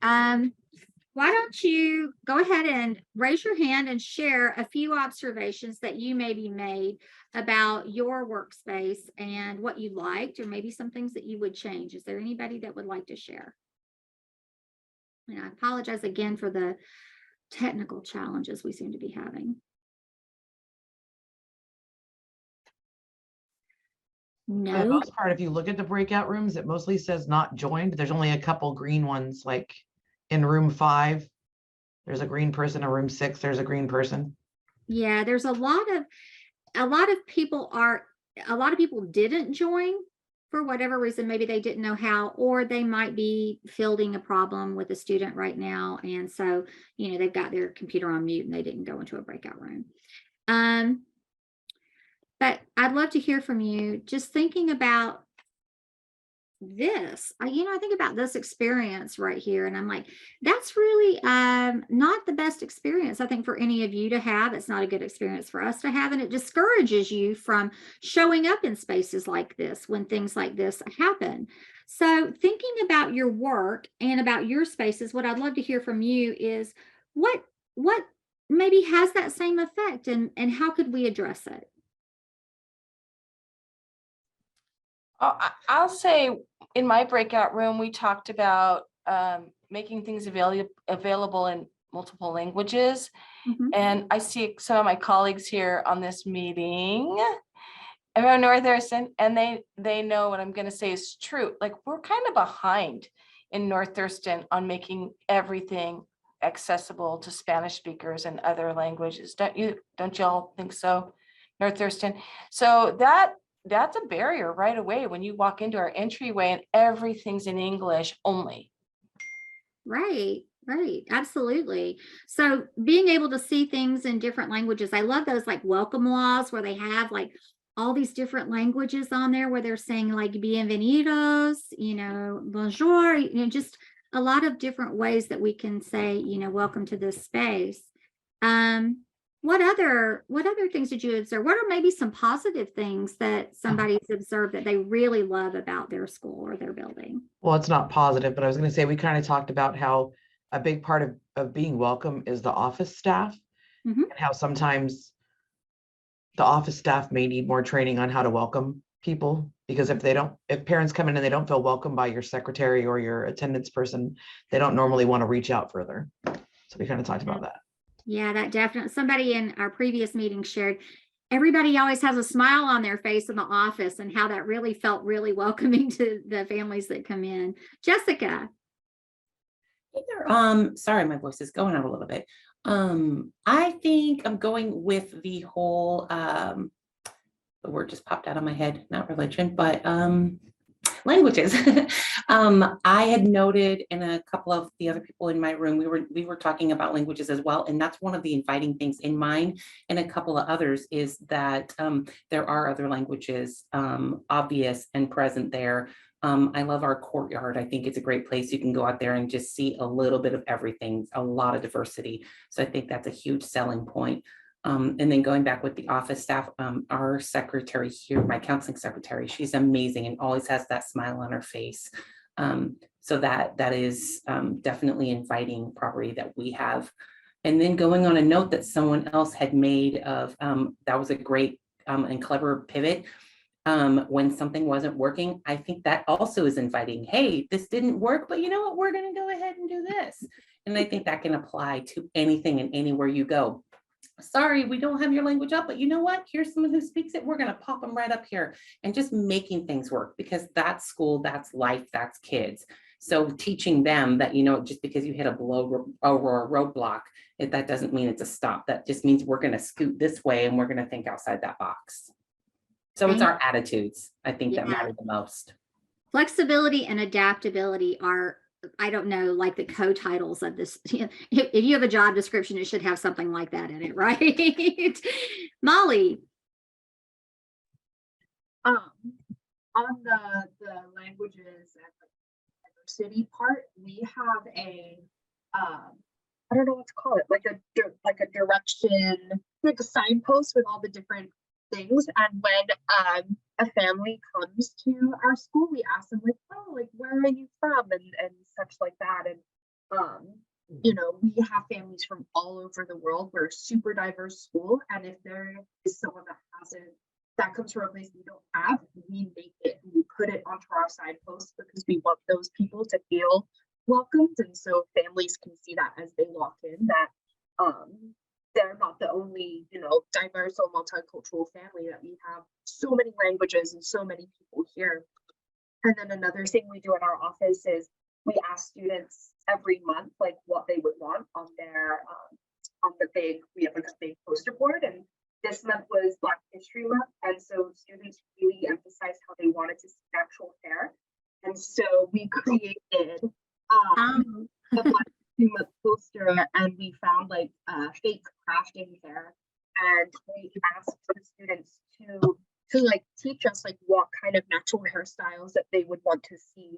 Why don't you go ahead and raise your hand and share a few observations that you maybe made about your workspace and what you liked, or maybe some things that you would change. Is there anybody that would like to share? And I apologize again for the technical challenges we seem to be having. For the No. most part, if you look at the breakout rooms, it mostly says not joined. There's only a couple green ones, like in room 5, there's a green person. In room 6, there's a green person. Yeah, there's a lot of people didn't join for whatever reason. Maybe they didn't know how, or they might be fielding a problem with a student right now. And so, they've got their computer on mute and they didn't go into a breakout room. But I'd love to hear from you, just thinking about this. I think about this experience right here, and I'm like, that's really not the best experience, I think, for any of you to have. It's not a good experience for us to have, and it discourages you from showing up in spaces like this when things like this happen. So thinking about your work and about your spaces, what I'd love to hear from you is what maybe has that same effect, and how could we address it? I'll say in my breakout room, we talked about making things available in multiple languages. Mhm. And I see some of my colleagues here on this meeting around North Thurston, and they know what I'm going to say is true. Like, we're kind of behind in North Thurston on making everything accessible to Spanish speakers and other languages. Don't y'all think so, North Thurston? So that's a barrier right away when you walk into our entryway and everything's in English only. Right, absolutely. So being able to see things in different languages, I love those like welcome laws where they have like all these different languages on there where they're saying like bienvenidos, bonjour, just a lot of different ways that we can say, welcome to this space. What other things did you observe? What are maybe some positive things that somebody's observed that they really love about their school or their building? Well, it's not positive, but I was going to say, we kind of talked about how a big part of being welcome is the office staff, Mhm. and how sometimes the office staff may need more training on how to welcome people, because if parents come in and they don't feel welcome by your secretary or your attendance person, they don't normally want to reach out further. So we kind of talked about that. Yeah, that definitely, somebody in our previous meeting shared, everybody always has a smile on their face in the office, and how that really felt really welcoming to the families that come in. Jessica. Hey there. Sorry, my voice is going out a little bit. I think I'm going with the whole, the word just popped out of my head, not religion, but languages. I had noted, and a couple of the other people in my room, we were talking about languages as well, and that's one of the inviting things in mine and a couple of others is that there are other languages obvious and present there. I love our courtyard. I think it's a great place. You can go out there and just see a little bit of everything, a lot of diversity. So I think that's a huge selling point. And then going back with the office staff, our secretary here, my counseling secretary, she's amazing and always has that smile on her face. So that is definitely inviting property that we have. And then going on a note that someone else had made of, that was a great and clever pivot. When something wasn't working, I think that also is inviting, hey, this didn't work, but you know what, we're going to go ahead and do this. And I think that can apply to anything and anywhere you go. Sorry, we don't have your language up, but you know what? Here's someone who speaks it. We're going to pop them right up here, and just making things work, because that's school, that's life, that's kids. So teaching them that, just because you hit a blow or a roadblock, that doesn't mean it's a stop. That just means we're going to scoot this way and we're going to think outside that box. So it's our attitudes, I think, that matter the most. Flexibility and adaptability are, I don't know, like the co-titles of this. If you have a job description, it should have something like that in it, right? Molly. On the languages and the diversity part, we have a I don't know what to call it, like a direction, like a signpost with all the different things. And when a family comes to our school, we ask them like, oh, like, where are you from, and such like that. And You know, we have families from all over the world. We're a super diverse school. And if there is someone that comes from a place we don't have, we make it, we put it onto our side posts because we want those people to feel welcomed. And so families can see that as they walk in, that they're not the only, you know, diverse or multicultural family, that we have so many languages and so many people here. And then another thing we do in our office is we ask students every month like what they would want on their we have like a big poster board, and this month was Black History Month, and so students really emphasized how they wanted to see natural hair, and so we created a Black History Month poster, and we found like fake crafting hair, and we asked the students to like teach us like what kind of natural hairstyles that they would want to see.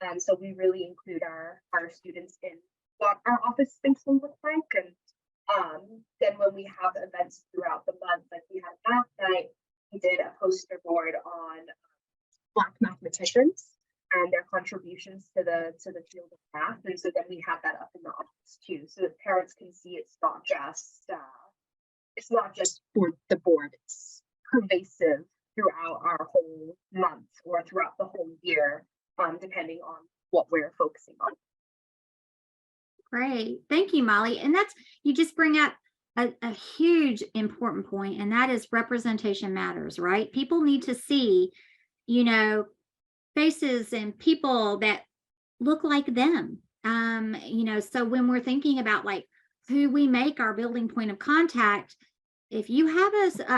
And so we really include our students in what our office space will look like. And then when we have events throughout the month, like we had math night, we did a poster board on Black mathematicians and their contributions to the field of math. And so then we have that up in the office too, so that parents can see it's not just for the board, it's pervasive throughout our whole month or throughout the whole year, depending on what we're focusing on. Great. Thank you, Molly. And you just bring up a huge important point, and that is representation matters, right? People need to see, you know, faces and people that look like them. You know, so when we're thinking about like who we make our building point of contact, if you have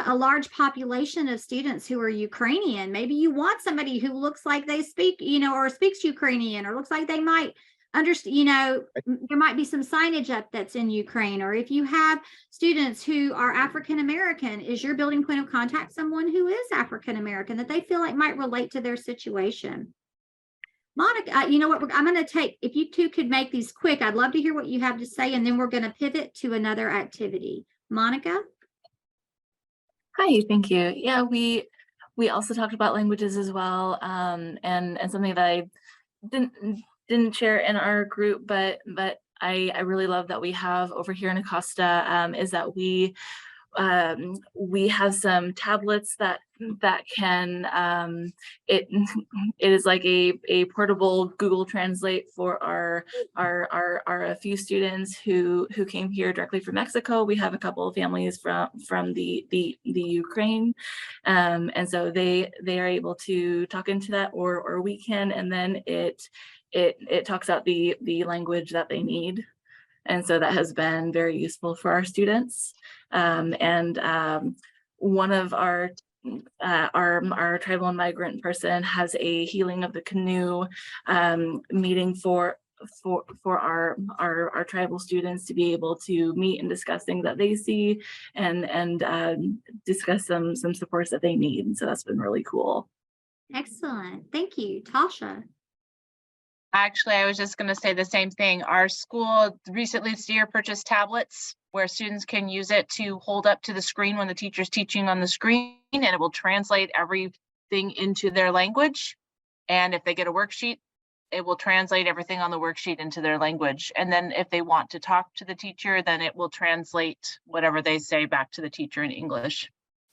a large population of students who are Ukrainian, maybe you want somebody who looks like they speak, you know, or speaks Ukrainian, or looks like they might understand, you know, there might be some signage up that's in Ukraine. Or if you have students who are African American, is your building point of contact someone who is African American that they feel like might relate to their situation? Monica, you know what, I'm going to take, if you two could make these quick, I'd love to hear what you have to say, and then we're going to pivot to another activity. Monica? Hi, thank you. Yeah, we also talked about languages as well, and something that I didn't share in our group, but I really love that we have over here in Acosta, is that we have some tablets that can it is like a portable Google Translate for our few students who came here directly from Mexico. We have a couple of families from the Ukraine, and so they are able to talk into that, or we can, and then it talks out the language that they need. And so that has been very useful for our students. One of our tribal and migrant person has a healing of the canoe meeting for our tribal students to be able to meet and discuss things that they see, and discuss some supports that they need. And so that's been really cool. Excellent. Thank you. Tasha? Actually, I was just going to say the same thing. Our school recently this year purchased tablets where students can use it to hold up to the screen when the teacher's teaching on the screen, and it will translate everything into their language. And if they get a worksheet, it will translate everything on the worksheet into their language. And then if they want to talk to the teacher, then it will translate whatever they say back to the teacher in English.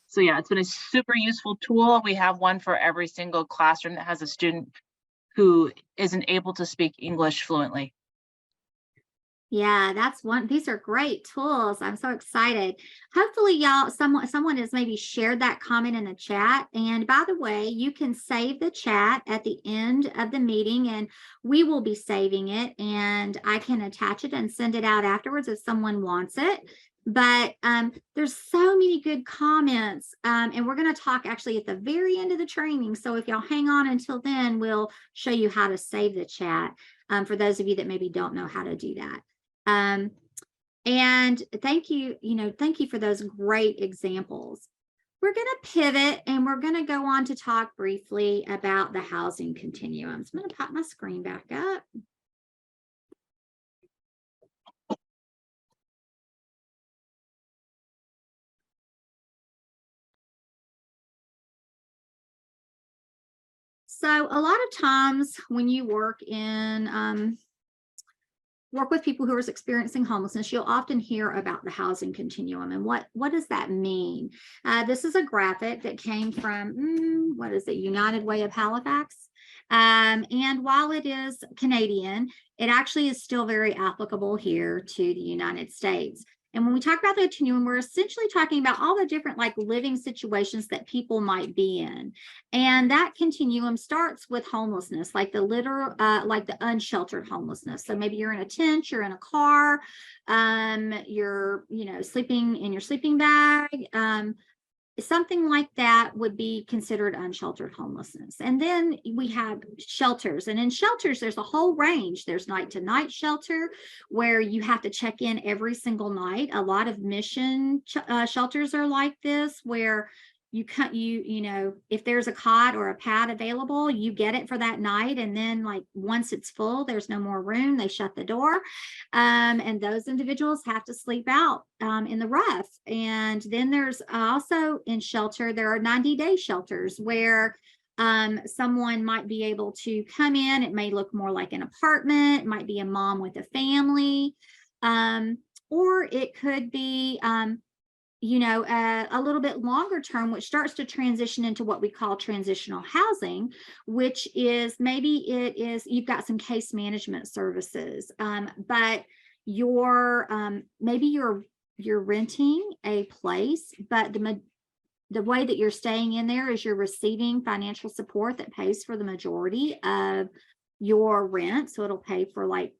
So yeah, it's been a super useful tool. We have one for every single classroom that has a student who isn't able to speak English fluently. Yeah, that's one. These are great tools. I'm so excited. Hopefully, y'all, someone has maybe shared that comment in the chat. And by the way, you can save the chat at the end of the meeting, and we will be saving it, and I can attach it and send it out afterwards if someone wants it. But there's so many good comments, and we're going to talk actually at the very end of the training. So if y'all hang on until then, we'll show you how to save the chat for those of you that maybe don't know how to do that. And thank you, thank you for those great examples. We're going to pivot, and we're going to go on to talk briefly about the housing continuums. I'm going to pop my screen back up. So a lot of times when you work in work with people who are experiencing homelessness, you'll often hear about the housing continuum. And what does that mean? This is a graphic that came from, what is it, United Way of Halifax. And while it is Canadian, it actually is still very applicable here to the United States. And when we talk about the continuum, we're essentially talking about all the different like living situations that people might be in. And that continuum starts with homelessness, like the like the unsheltered homelessness. So maybe you're in a tent, you're in a car, you're, sleeping in your sleeping bag. Something like that would be considered unsheltered homelessness. And then we have shelters, and in shelters, there's a whole range. There's night to night shelter where you have to check in every single night. A lot of mission shelters are like this, where if there's a cot or a pad available, you get it for that night. And then like once it's full, there's no more room, they shut the door. And those individuals have to sleep out in the rough. And then there's also in shelter, there are 90-day shelters where someone might be able to come in. It may look more like an apartment. It might be a mom with a family. Or it could be a little bit longer term, which starts to transition into what we call transitional housing, which is you've got some case management services, but maybe you're renting a place, but the way that you're staying in there is you're receiving financial support that pays for the majority of your rent. So it'll pay for like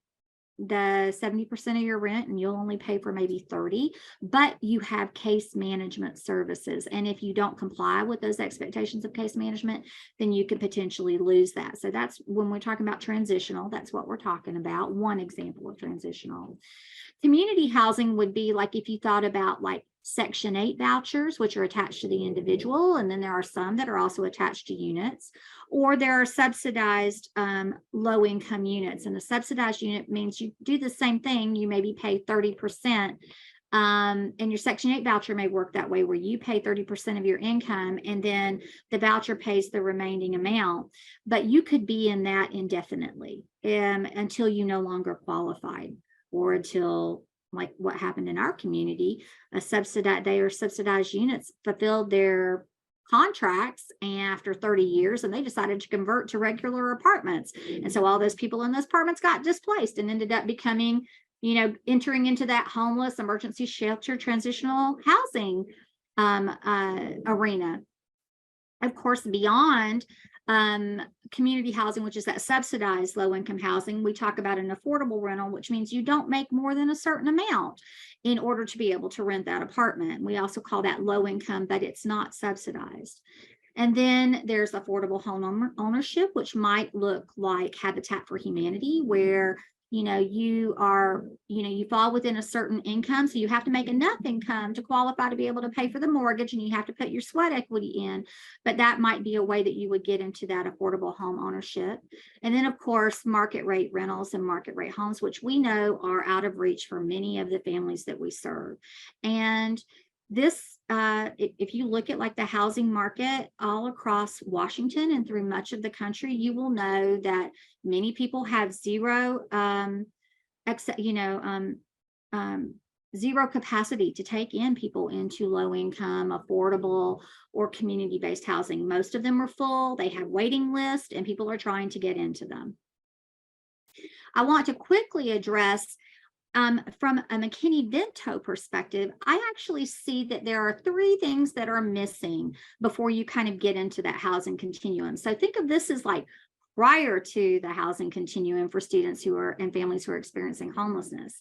the 70% of your rent, and you'll only pay for maybe 30, but you have case management services. And if you don't comply with those expectations of case management, then you could potentially lose that. So that's when we're talking about transitional, that's what we're talking about. One example of transitional. Community housing would be like if you thought about like Section 8 vouchers, which are attached to the individual, and then there are some that are also attached to units, or there are subsidized low-income units. And the subsidized unit means you do the same thing, you maybe pay 30%, and your Section 8 voucher may work that way, where you pay 30% of your income, and then the voucher pays the remaining amount. But you could be in that indefinitely until you no longer qualified, or until, like what happened in our community, subsidized units fulfilled their contracts after 30 years, and they decided to convert to regular apartments. And so all those people in those apartments got displaced and ended up becoming, entering into that homeless emergency shelter transitional housing arena. Of course, beyond community housing, which is that subsidized low-income housing, we talk about an affordable rental, which means you don't make more than a certain amount in order to be able to rent that apartment. We also call that low income, but it's not subsidized. And then there's affordable home ownership, which might look like Habitat for Humanity, where you fall within a certain income, so you have to make enough income to qualify to be able to pay for the mortgage, and you have to put your sweat equity in. But that might be a way that you would get into that affordable home ownership. And then of course, market rate rentals and market rate homes, which we know are out of reach for many of the families that we serve. And this, if you look at like the housing market all across Washington and through much of the country, you will know that many people have zero capacity to take in people into low income, affordable, or community-based housing. Most of them are full, they have waiting lists, and people are trying to get into them. I want to quickly address from a McKinney-Vento perspective, I actually see that there are 3 things that are missing before you kind of get into that housing continuum. So think of this as like prior to the housing continuum for students and families who are experiencing homelessness.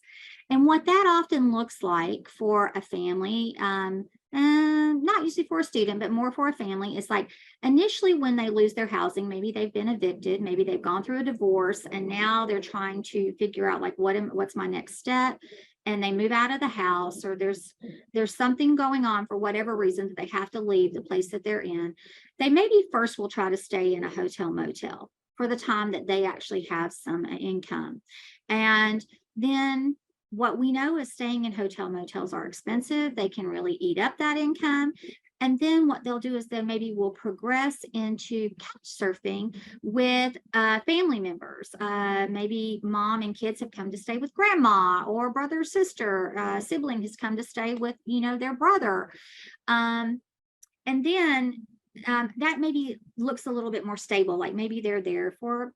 And what that often looks like for a family, not usually for a student, but more for a family, is like initially when they lose their housing, maybe they've been evicted, maybe they've gone through a divorce, and now they're trying to figure out like what's my next step, and they move out of the house, or there's something going on for whatever reason that they have to leave the place that they're in. They maybe first will try to stay in a hotel motel for the time that they actually have some income. And then what we know is staying in hotel motels are expensive. They can really eat up that income. And then what they'll do is then maybe we'll progress into couch surfing with family members. Maybe mom and kids have come to stay with grandma, or brother or sister, sibling has come to stay with, their brother. And then that maybe looks a little bit more stable, like maybe they're there for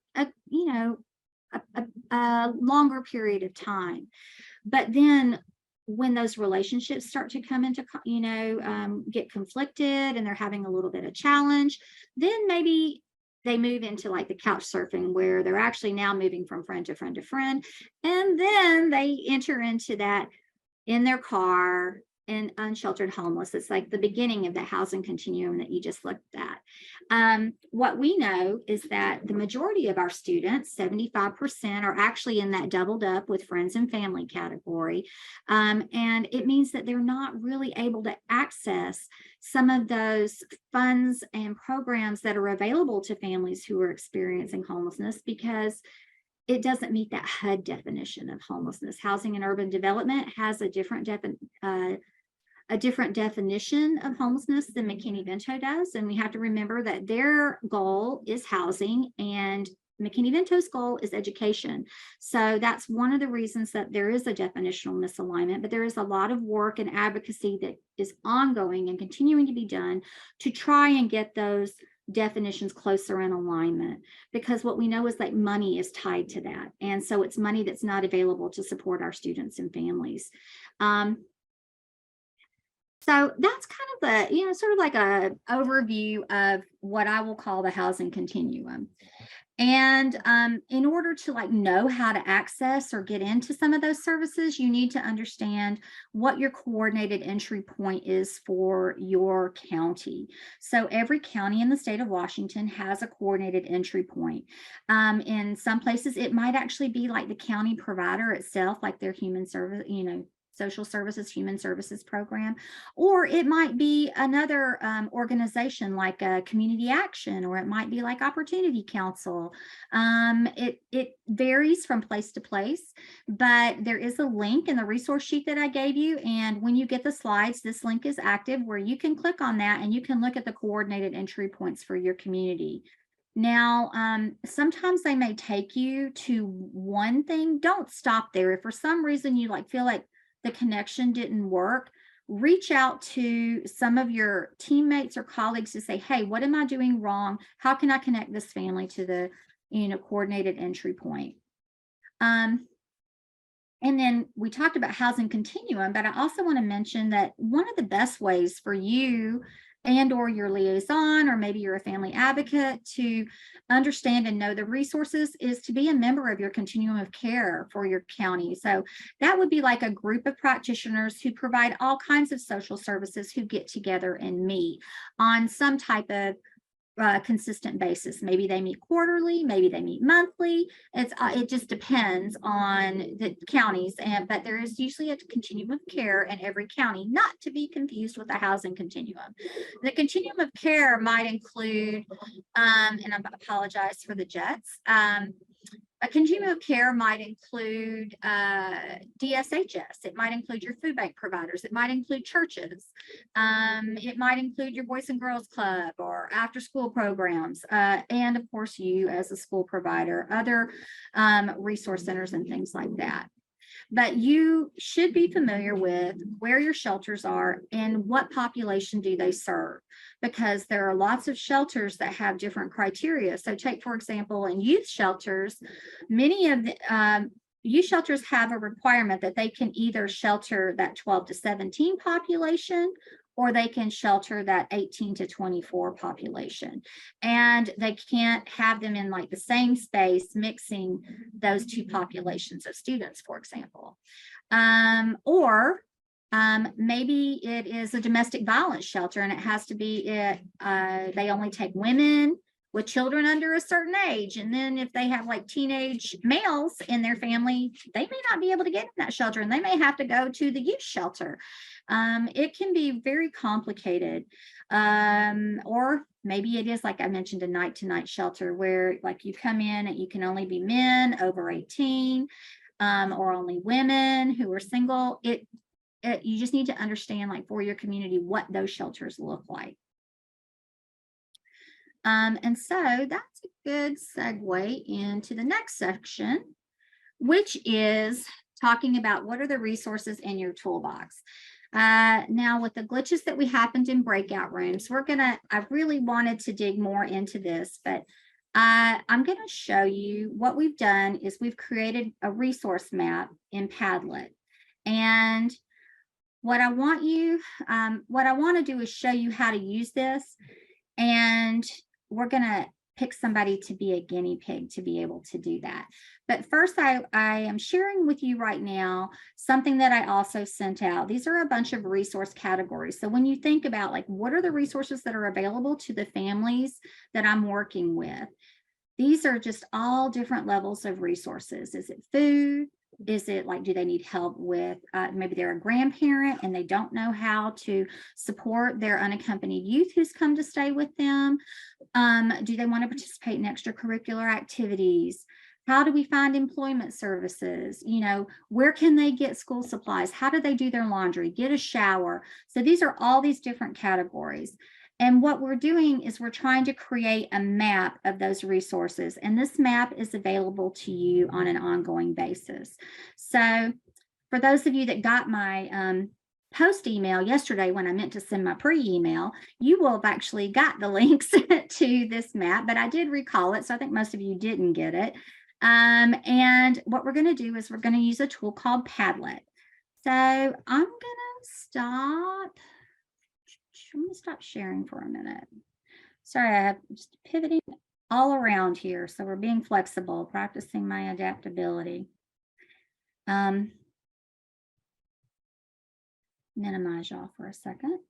a longer period of time. But then when those relationships start to come into, get conflicted and they're having a little bit of challenge, then maybe they move into like the couch surfing, where they're actually now moving from friend to friend to friend. And then they enter into that in their car and unsheltered homeless. It's like the beginning of the housing continuum that you just looked at. What we know is that the majority of our students, 75%, are actually in that doubled up with friends and family category. And it means that they're not really able to access some of those funds and programs that are available to families who are experiencing homelessness, because it doesn't meet that HUD definition of homelessness. Housing and Urban Development has a different definition of homelessness than McKinney-Vento does. And we have to remember that their goal is housing and McKinney-Vento's goal is education. So that's one of the reasons that there is a definitional misalignment, but there is a lot of work and advocacy that is ongoing and continuing to be done to try and get those definitions closer in alignment, because what we know is that money is tied to that. And so it's money that's not available to support our students and families. So that's kind of the, sort of like a overview of what I will call the housing continuum. And in order to know how to access or get into some of those services, you need to understand what your coordinated entry point is for your county. So every county in the state of Washington has a coordinated entry point. In some places, it might actually be like the county provider itself, like their human service, social services, human services program, or it might be another organization like a Community Action, or it might be like Opportunity Council. It varies from place to place, but there is a link in the resource sheet that I gave you. And when you get the slides, this link is active where you can click on that and you can look at the coordinated entry points for your community. Now, sometimes they may take you to one thing. Don't stop there. If for some reason you feel like the connection didn't work, reach out to some of your teammates or colleagues to say, hey, what am I doing wrong? How can I connect this family to the, coordinated entry point? And then we talked about housing continuum, but I also want to mention that one of the best ways for you and or your liaison, or maybe you're a family advocate, to understand and know the resources is to be a member of your continuum of care for your county. So that would be like a group of practitioners who provide all kinds of social services, who get together and meet on some type of consistent basis. Maybe they meet quarterly, maybe they meet monthly. It just depends on the counties, but there is usually a continuum of care in every county, not to be confused with a housing continuum. The continuum of care might include, and I apologize for the jets. A continuum of care might include DSHS. It might include your food bank providers. It might include churches. It might include your Boys and Girls Club or after school programs. And of course, you as a school provider, other resource centers and things like that. But you should be familiar with where your shelters are and what population do they serve, because there are lots of shelters that have different criteria. So take, for example, in youth shelters, many of the youth shelters have a requirement that they can either shelter that 12 to 17 population, or they can shelter that 18 to 24 population. And they can't have them in the same space, mixing those two populations of students, for example. Or maybe it is a domestic violence shelter, and it has to be, they only take women with children under a certain age. And then if they have teenage males in their family, they may not be able to get in that shelter, and they may have to go to the youth shelter. It can be very complicated. Or maybe it is, like I mentioned, a night-to-night shelter where you come in and you can only be men over 18, or only women who are single. you just need to understand, like, for your community, what those shelters look like. And so that's a good segue into the next section, which is talking about what are the resources in your toolbox. Now, with the glitches that we happened in breakout rooms, I really wanted to dig more into this, but I'm going to show you what we've done is we've created a resource map in Padlet. And what I want to do is show you how to use this. And we're going to pick somebody to be a guinea pig to be able to do that. But first, I am sharing with you right now something that I also sent out. These are a bunch of resource categories. So when you think about, like, what are the resources that are available to the families that I'm working with? These are just all different levels of resources. Is it food? Is it like, do they need help with, maybe they're a grandparent and they don't know how to support their unaccompanied youth who's come to stay with them? Do they want to participate in extracurricular activities? How do we find employment services? You know, where can they get school supplies? How do they do their laundry, get a shower? So these are all these different categories. And what we're doing is we're trying to create a map of those resources. And this map is available to you on an ongoing basis. So for those of you that got my post email yesterday when I meant to send my pre-email, you will have actually got the links to this map, but I did recall it. So I think most of you didn't get it. And what we're going to do is we're going to use a tool called Padlet. So I'm going to stop. I'm going to stop sharing for a minute. Sorry, I have just pivoting all around here. So we're being flexible, practicing my adaptability. Minimize y'all for a second.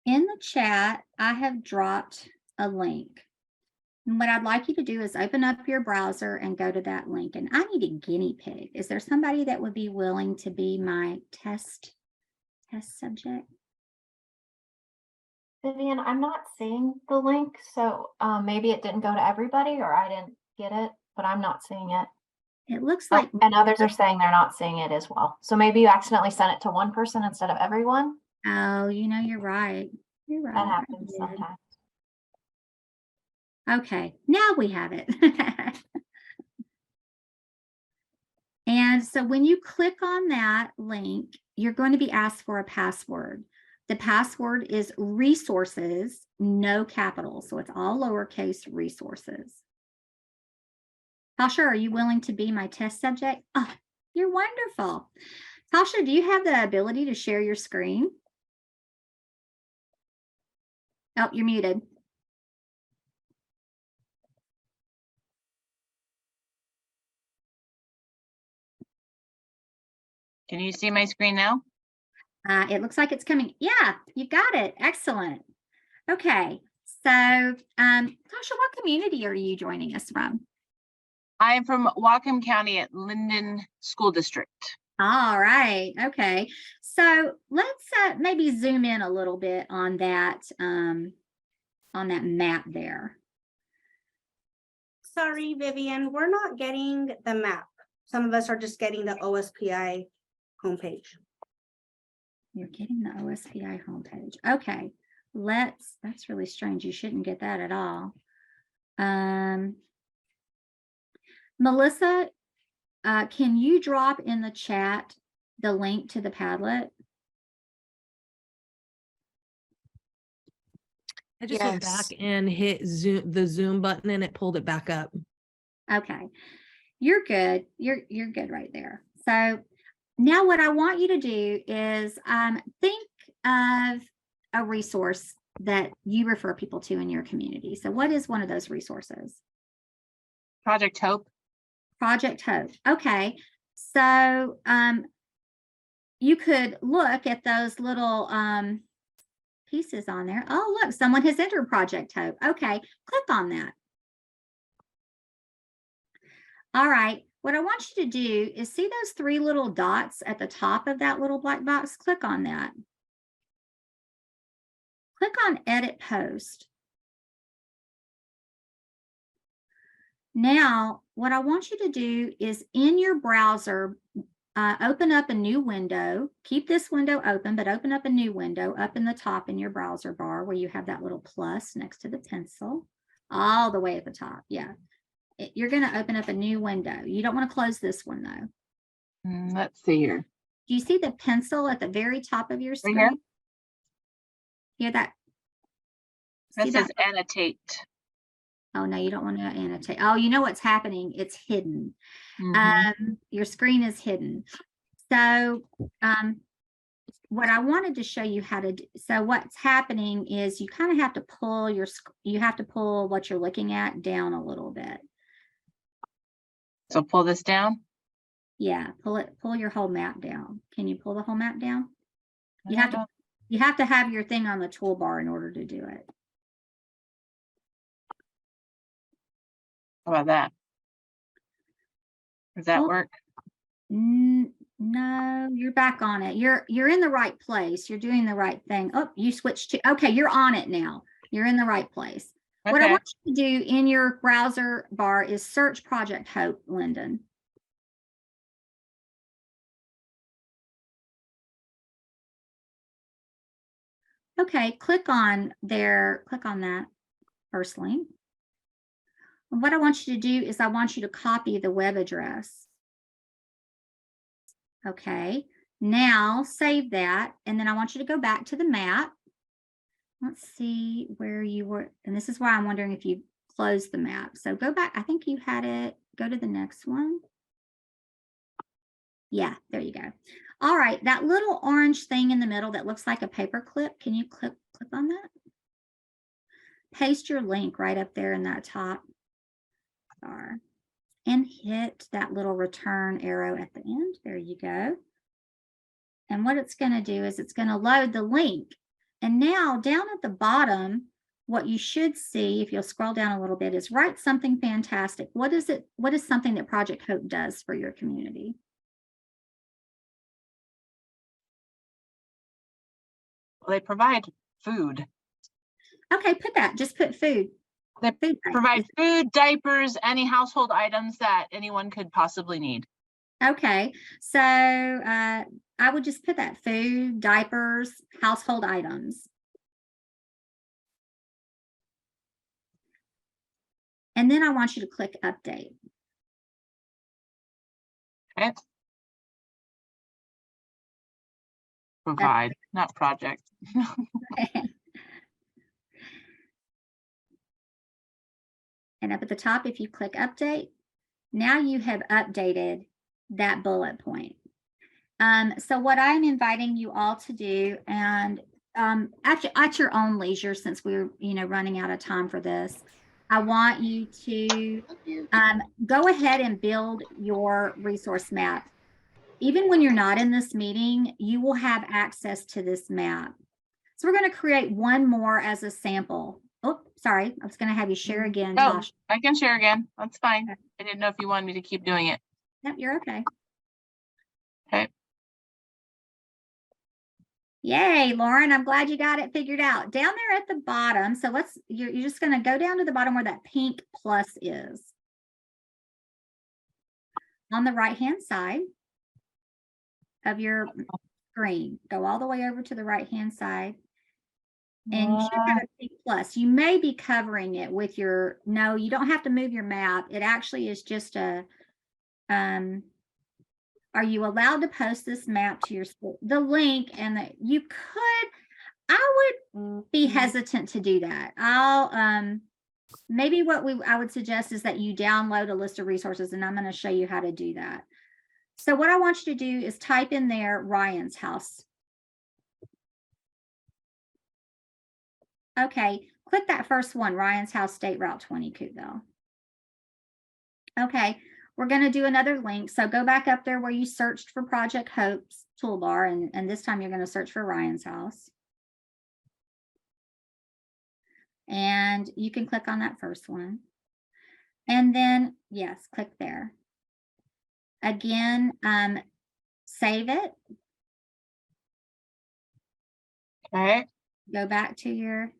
In the chat, I have dropped a link. And what I'd like you to do is open up your browser and go to that link. And I need a guinea pig. Is there somebody that would be willing to be my test subject? Vivian, I'm not seeing the link, so maybe it didn't go to everybody or I didn't get it, but I'm not seeing it. It looks like, and others are saying they're not seeing it as well. So maybe you accidentally sent it to one person instead of everyone. oh, you know, you're right. You're right. That happens sometimes. Okay, now we have it. And so when you click on that link, you're going to be asked for a password. The password is resources, no capital. So it's all lowercase resources. Tasha, are you willing to be my test subject? Oh, you're wonderful. Tasha, do you have the ability to share your screen? Oh, you're muted. Can you see my screen now? It looks like it's coming. Yeah, you got it. Excellent. Okay. So, Tasha, what community are you joining us from? I am from Whatcom County at Linden School District. All right. Okay. So let's maybe zoom in a little bit on that map there. Sorry, Vivian, we're not getting the map. Some of us are just getting the OSPI homepage. You're getting the OSPI homepage. Okay. That's really strange. You shouldn't get that at all. Melissa, can you drop in the chat the link to the Padlet? I just went back and hit the Zoom button and it pulled it back up. Okay, you're good. You're good right there. So now what I want you to do is think of a resource that you refer people to in your community. So what is one of those resources? Project Hope. Project Hope. Okay. So you could look at those little pieces on there. Oh, look, someone has entered Project Hope. Okay, click on that. All right, What I want you to do is see those 3 little dots at the top of that little black box. Click on that. Click on Edit Post. Now, what I want you to do is in your browser, open up a new window. Keep this window open, but open up a new window up in the top in your browser bar where you have that little plus next to the pencil, all the way at the top. Yeah. You're going to open up a new window. You don't want to close this one though. Let's see here. Do you see the pencil at the very top of your Right screen? here? Hear that? That See says that? annotate. Oh, no, you don't want to annotate. Oh, you know what's happening? It's hidden. Mhm. Your screen is hidden. So what I wanted to show you how to do, so what's happening is you kind of have to pull what you're looking at down a little bit. So pull this down. Yeah, pull your whole map down. Can you pull the whole map down? You I have don't to have your thing on the toolbar in order to do it. How about that? Does that Well, work? No, you're back on it. You're in the right place. You're doing the right thing. Oh, you switched to, okay, you're on it now. You're in the right place. What I Okay. want you to do in your browser bar is search Project Hope, Lyndon. Okay, click on that first link. And what I want you to do is I want you to copy the web address. Okay, now save that, and then I want you to go back to the map. Let's see where you were, and this is why I'm wondering if you closed the map. So go back, I think you had it, go to the next one. Yeah, there you go. All right, that little orange thing in the middle that looks like a paper clip, can you click on that? Paste your link right up there in that top bar and hit that little return arrow at the end. There you go. And what it's going to do is it's going to load the link. And now down at the bottom, what you should see, if you'll scroll down a little bit, is write something fantastic. What is it? What is something that Project Hope does for your community? Well, they provide food. Okay, put that. Just put food. They Food provide food, diapers, any household items that anyone could possibly need. Okay, so I would just put that food, diapers, household items. And then I want you to click update. Okay. Provide, not project. And up at the top, if you click update, now you have updated that bullet point. So what I'm inviting you all to do, and at your own leisure, since we're running out of time for this, I want you to go ahead and build your resource map. Even when you're not in this meeting, you will have access to this map. So we're going to create one more as a sample. Oh, sorry. I was going to have you share again, Oh, Josh. I can share again. That's fine. I didn't know if you wanted me to keep doing it. Yep, you're okay. Okay. Yay, Lauren, I'm glad you got it figured out. Down there at the bottom, so you're just going to go down to the bottom where that pink plus is. On the right-hand side of your screen, go all the way over to the right-hand side. And you should have a pink plus. You may be covering it with your, no, you don't have to move your map. It actually is just a, are you allowed to post this map to your school? The link, and you could, I would be hesitant to do that. Maybe I would suggest is that you download a list of resources, and I'm going to show you how to do that. So what I want you to do is type in there Ryan's house. Okay, click that first one, Ryan's house, State Route 20, Cookville. Okay, we're going to do another link. So go back up there where you searched for Project Hope's toolbar, and this time you're going to search for Ryan's house. And you can click on that first one. And then, yes, click there. Again, save it, Okay. go back to your,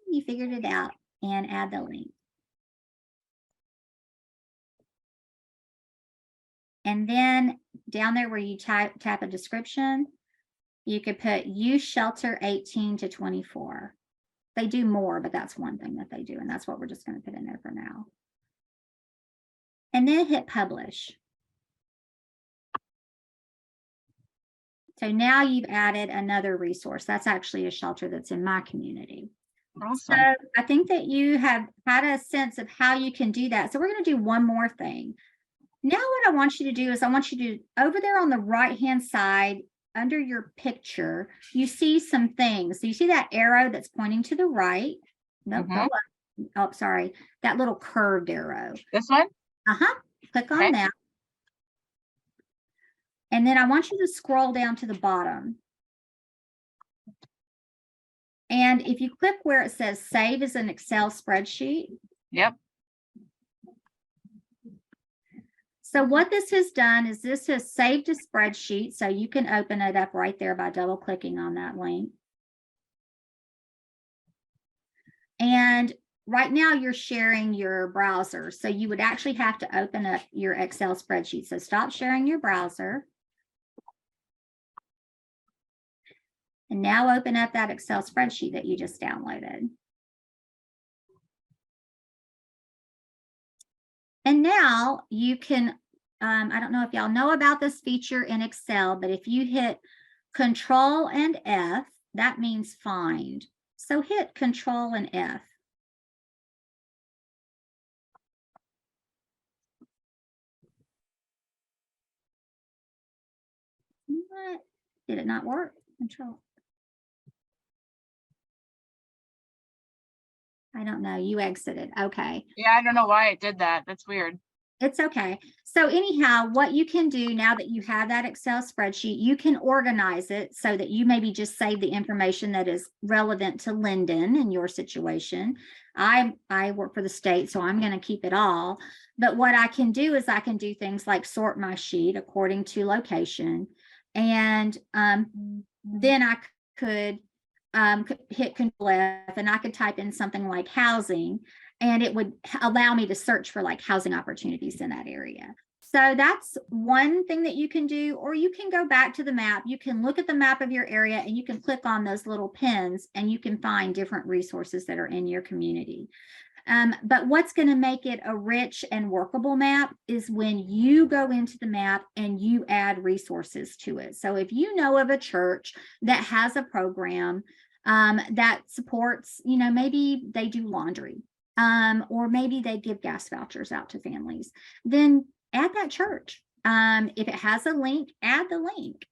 you figured it out, and add the link. And then down there where you tap a description, you could put use shelter 18 to 24. They do more, but that's one thing that they do. And that's what we're just going to put in there for now. And then hit publish. So now you've added another resource. That's actually a shelter that's in my community. Awesome. So I think that you have had a sense of how you can do that. So we're going to do one more thing. Now what I want you to do is I want you to, over there on the right-hand side, under your picture, you see some things. So you see that arrow that's pointing to the right? Nope. Go up. Oh, sorry. That little curved arrow. This one? Click on Okay. that. And then I want you to scroll down to the bottom. And if you click where it says save as an Excel spreadsheet. Yep. So what this has done is this has saved a spreadsheet. So you can open it up right there by double clicking on that link. And right now you're sharing your browser. So you would actually have to open up your Excel spreadsheet. So stop sharing your browser. And now open up that Excel spreadsheet that you just downloaded. And now you can, I don't know if y'all know about this feature in Excel, but if you hit Control and F, that means find. So hit Control and F. What? Did it not work? Control. I don't know. You exited. Okay. Yeah, I don't know why it did that. That's weird. It's okay. So anyhow, what you can do now that you have that Excel spreadsheet, you can organize it so that you maybe just save the information that is relevant to Linden in your situation. I work for the state, so I'm going to keep it all. But what I can do is I can do things like sort my sheet according to location. And then I could hit Control F and I could type in something like housing, and it would allow me to search for like housing opportunities in that area. So that's one thing that you can do, or you can go back to the map. You can look at the map of your area and you can click on those little pins and you can find different resources that are in your community. But what's going to make it a rich and workable map is when you go into the map and you add resources to it. So if you know of a church that has a program that supports, you know, maybe they do laundry, or maybe they give gas vouchers out to families, then add that church. If it has a link, add the link.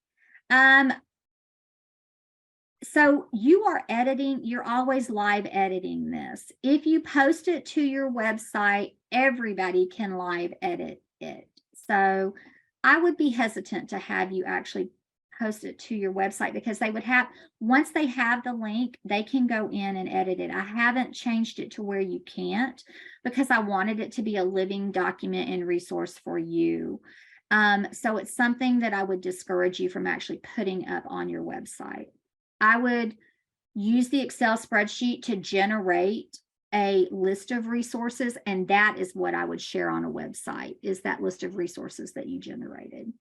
So you are editing, you're always live editing this. If you post it to your website, everybody can live edit it. So I would be hesitant to have you actually post it to your website, because they would have, once they have the link, they can go in and edit it. I haven't changed it to where you can't, because I wanted it to be a living document and resource for you. So it's something that I would discourage you from actually putting up on your website. I would use the Excel spreadsheet to generate a list of resources, and that is what I would share on a website, is that list of resources that you generated.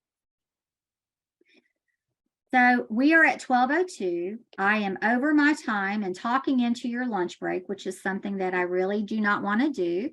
So we are at 12:02. I am over my time and talking into your lunch break, which is something that I really do not want to do.